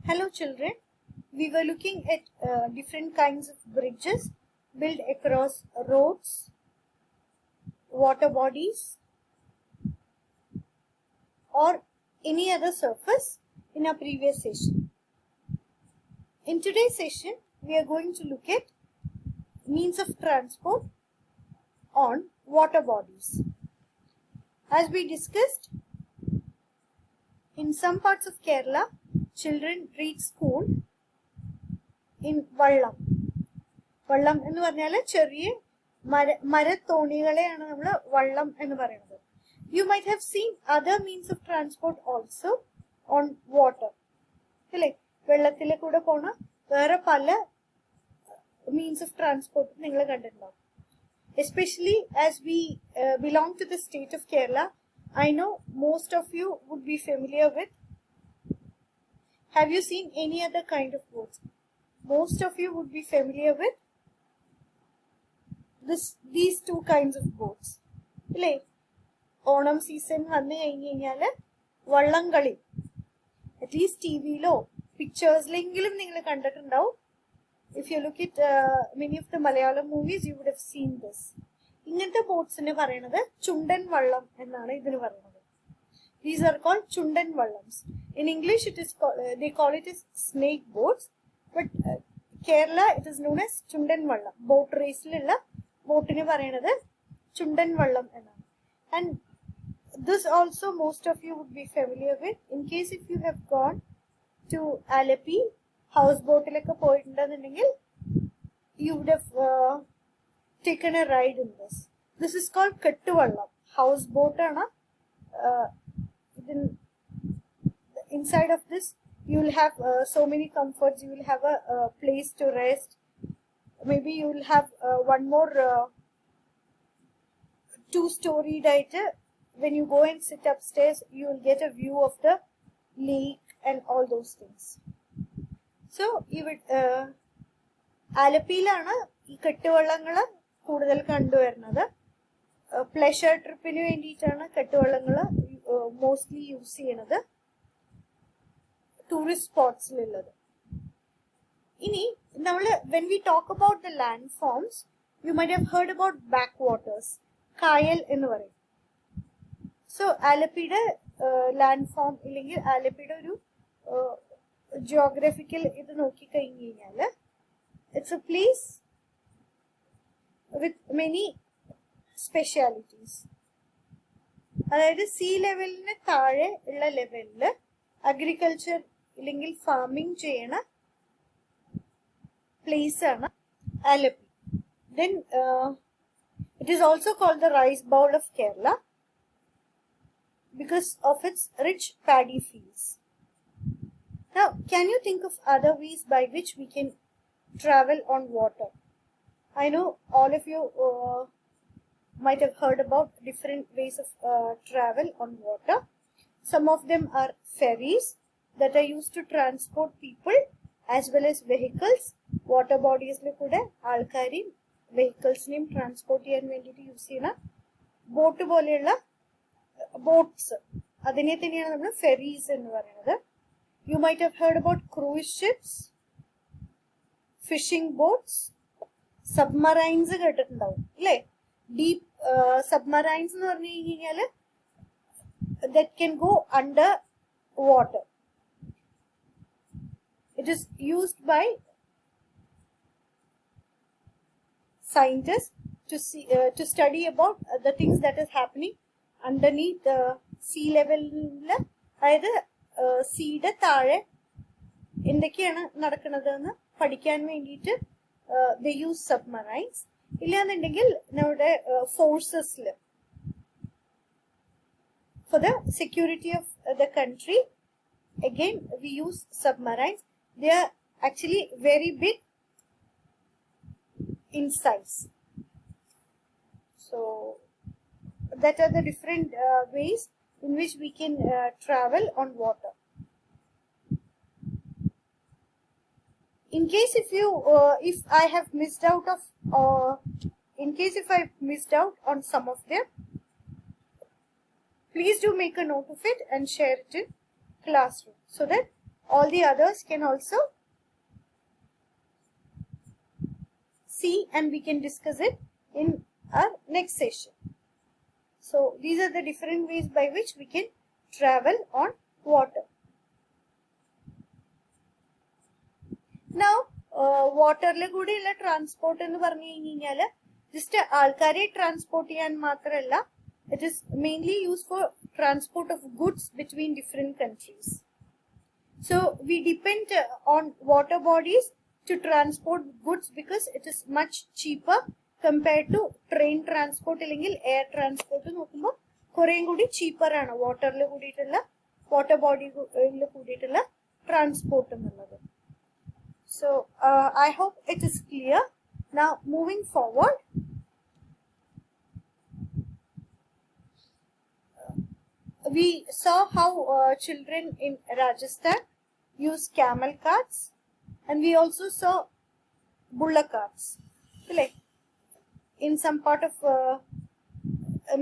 Hello children, we were looking at different kinds of bridges built across roads, water bodies or any other surface in our previous session. In today's session, we are going to look at means of transport on water bodies. As we discussed, in some parts of Kerala, children reach school in Vallam. വള്ളം എന്ന് പറഞ്ഞാൽ ചെറിയ മരത്തോണികളെയാണ് നമ്മൾ വള്ളം എന്ന് പറയുന്നത്. You might have seen other means of transport also on water, അല്ലേ? വെള്ളത്തിലെ കൂടെ പോണ വേറെ പല മീൻസ് ഓഫ് ട്രാൻസ്പോർട്ട് നിങ്ങൾ കണ്ടിട്ടുണ്ടാവും. Especially as we belong to the state of Kerala, I know most of you would be familiar with. Have you seen any other kind of boats? Most of you would be familiar with these two kinds of boats. അല്ലേ? Onam season വന്നു കഴിഞ്ഞ് കഴിഞ്ഞാൽ വള്ളംകളി at least T വിയിലോ പിക്ചേഴ്സിലെങ്കിലും നിങ്ങൾ കണ്ടിട്ടുണ്ടാവും. If you look it many of the Malayalam movies you would have seen this. ഇങ്ങനത്തെ ബോട്ട്സിന് പറയുന്നത് ചുണ്ടൻ വള്ളം എന്നാണ് ഇതിന് പറയുന്നത്. These are called chundan vallams. In English it is they call it as snake boats. But Kerala, it is known as Chundan Vallam. Boat race ലുള്ള ബോട്ടിന് പറയുന്നത് ചുണ്ടൻ വള്ളം എന്നാണ്. And this also most of you would be familiar with. In case if you have gone to Alleppey, house boatilൊക്കെ പോയിട്ടുണ്ടെന്നുണ്ടെങ്കിൽ you would have taken a ride in this. This is called kettuvallam. House boat ആണ്. Inside of this you will have so many comforts. You will have a place to rest. Maybe you will have one more two-storied item. When you go and sit upstairs, you will get a view of the lake and all those things. So you would ആലപ്പിയിലാണ് ഈ കെട്ടുവള്ളങ്ങൾ കൂടുതൽ കണ്ടുവരുന്നത്. Pleasure ട്രിപ്പിന് വേണ്ടിയിട്ടാണ് കെട്ടുവള്ളങ്ങൾ mostly use ചെയ്യുന്നത് tourist സ്പോട്ട്സിലുള്ളത്. ഇനി നമ്മൾ when we talk about the landforms, you might have heard about backwaters. കായൽ എന്ന് പറയും. സോ ആലപ്പിയുടെ ലാൻഡ്ഫോം ഇല്ലെങ്കിൽ ആലപ്പിയുടെ ഒരു ജിയോഗ്രഫിക്കൽ ഇത് നോക്കിക്കഴിഞ്ഞ് കഴിഞ്ഞാൽ it's a place with many specialities. അതായത് സീ ലെവലിന് താഴെ ഉള്ള ലെവലിൽ അഗ്രികൾച്ചർ ഇല്ലെങ്കിൽ ഫാമിംഗ് ചെയ്യണ പ്ലേസ് ആണ് Alleppey. Then it is also called the rice bowl of Kerala because of its rich paddy fields. Now, can you think of other ways by which we can travel on water? I know all of you might have heard about different ways of travel on water. Some of them are ferries that are used to transport people as well as vehicles. Water bodies le kude aalkarim vehicles നെയും transport ചെയ്യാൻ വേണ്ടിയിട്ട് use ചെയ്യുന്ന boat പോലെയുള്ള boats, അതിനെ തന്നെയാണ് നമ്മൾ ferries എന്ന് പറയുന്നത്. You might have heard about cruise ships, fishing boats, submarines കേട്ടിട്ടുണ്ടാവും അല്ലേ? ഡീപ് സബ്മറൈൻസ് എന്ന് പറഞ്ഞു കഴിഞ്ഞാൽ that can go under water. It is used by scientists to study about the things that is happening underneath the sea level. അതായത് സീയുടെ താഴെ എന്തൊക്കെയാണ് നടക്കുന്നതെന്ന് പഠിക്കാൻ വേണ്ടിയിട്ട് they use submarines. ഇല്ലാന്നുണ്ടെങ്കിൽ നമ്മുടെ ഫോഴ്സസിൽ for the security of the country, again we use submarines. They are actually very big in size. So that are the different ways in which we can travel on water. In case if I have missed out of if I've missed out on some of them, please do make a note of it and share it in classroom so that all the others can also see, and we can discuss it in our next session. So these are the different ways by which we can travel on water. Now, വാട്ടറിൽ കൂടിയുള്ള transport എന്ന് പറഞ്ഞു കഴിഞ്ഞാൽ just ആൾക്കാരെ transport ചെയ്യാൻ മാത്രമല്ല, it is mainly use for transport of goods between different countries. So we depend on water bodies to transport goods because it is much cheaper compared to train transport അല്ലെങ്കിൽ air transport. നോക്കുമ്പോൾ കുറേയും കൂടി cheaper ആണ് വാട്ടറിൽ കൂടിയിട്ടുള്ള water ബോഡിയിൽ കൂടിയിട്ടുള്ള transport എന്നുള്ളത്. So I hope it is clear. Now moving forward, we saw how children in Rajasthan use camel carts, and we also saw bullock carts. Like in some part of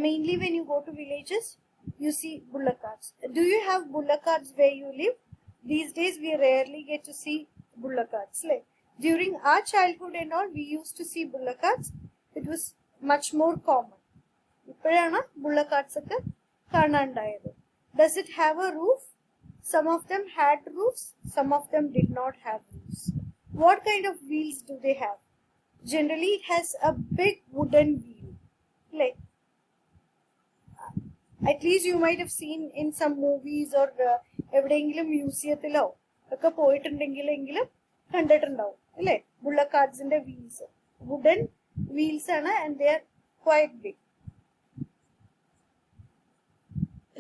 mainly when you go to villages, you see bullock carts. Do you have bullock carts where you live? These days we rarely get to see bullock carts. Like during our childhood and all, we used to see bullock carts. It was much more common. ഇപ്പോഴാണ് bullock carts ഒക്കെ കാണാണ്ടായത്. Does it have a roof? Some of them had roofs, some of them did not have roofs. What kind of wheels do they have? Generally it has a big wooden wheel. Like at least you might have seen in some movies or എവിടെയെങ്കിലും മ്യൂസിയത്തിലോ ഒക്കെ പോയിട്ടുണ്ടെങ്കിലെങ്കിലും കണ്ടിട്ടുണ്ടാവും അല്ലേ, bullock കാർട്സിന്റെ wheels. Wooden wheels ആണ്, and they are quite big.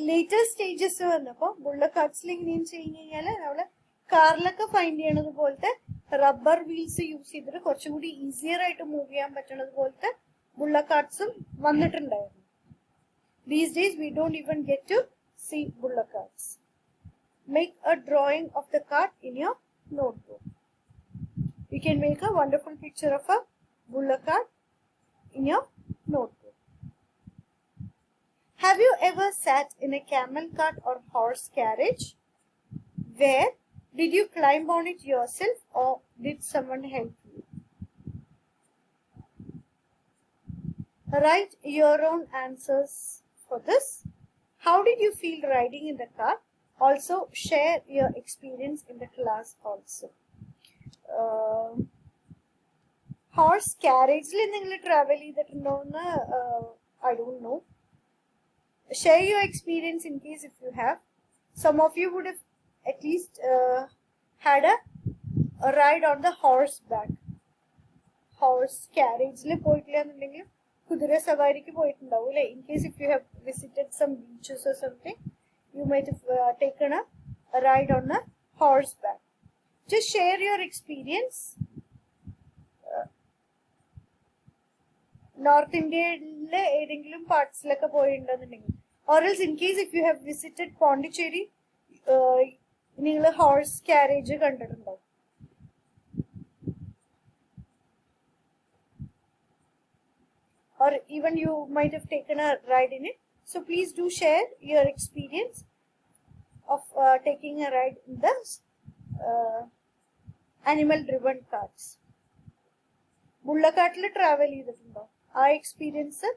Later stages വന്നപ്പോൾ bullock കാർട്സിൽ എങ്ങനെയും ചെയ്യുന്ന കഴിഞ്ഞാല് നമ്മള് കാറിലൊക്കെ ഫൈൻഡ് ചെയ്യണത് പോലത്തെ റബ്ബർ വീൽസ് യൂസ് ചെയ്തിട്ട് കുറച്ചും കൂടി ഈസിയർ ആയിട്ട് മൂവ് ചെയ്യാൻ പറ്റണത് പോലത്തെ ബുള്ളക്ക് കാർട്സും വന്നിട്ടുണ്ടായിരുന്നു. These days we don't even get to see bullock carts. Make a drawing of the cart in your notebook. You can make a wonderful picture of a bullock cart in your notebook. Have you ever sat in a camel cart or horse carriage? Where did you climb on it yourself or did someone help you? Write your own answers for this. How did you feel riding in the car? Also share your experience in the class also. Horse carriage il ningal travel cheyidittundo I don't know. Share your experience in case if you have. Some of you would have at least had a ride on the horseback. Horse carriage il poittilla ennundengil kudira savarikku poittundavu alle. In case if you have visited some beaches or something, you might have taken a ride on a horseback. Just share your experience. North India ഏതെങ്കിലും പാർട്സിലൊക്കെ പോയിട്ടുണ്ടെന്നുണ്ടെങ്കിൽ, or else in case if you have visited Pondicherry, നിങ്ങൾ horse carriage കണ്ടിട്ടുണ്ടാവും. Or even you might have taken a ride in it. So please do share your experience of taking a ride in the animal driven carts. Bullock cart'il travel ചെയ്തിട്ടുണ്ടോ? ആ experience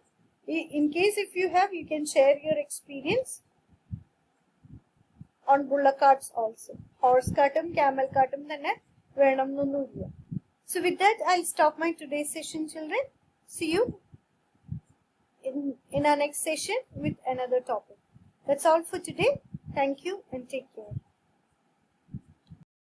in case if you have, you can share your experience on bullock carts also. Horse cartum camel cartum തന്നെ വേണം എന്നൊന്നുമില്ല. So with that I'll stop my today's session, children. See you in our next session with another topic. That's all for today. Thank you and take care.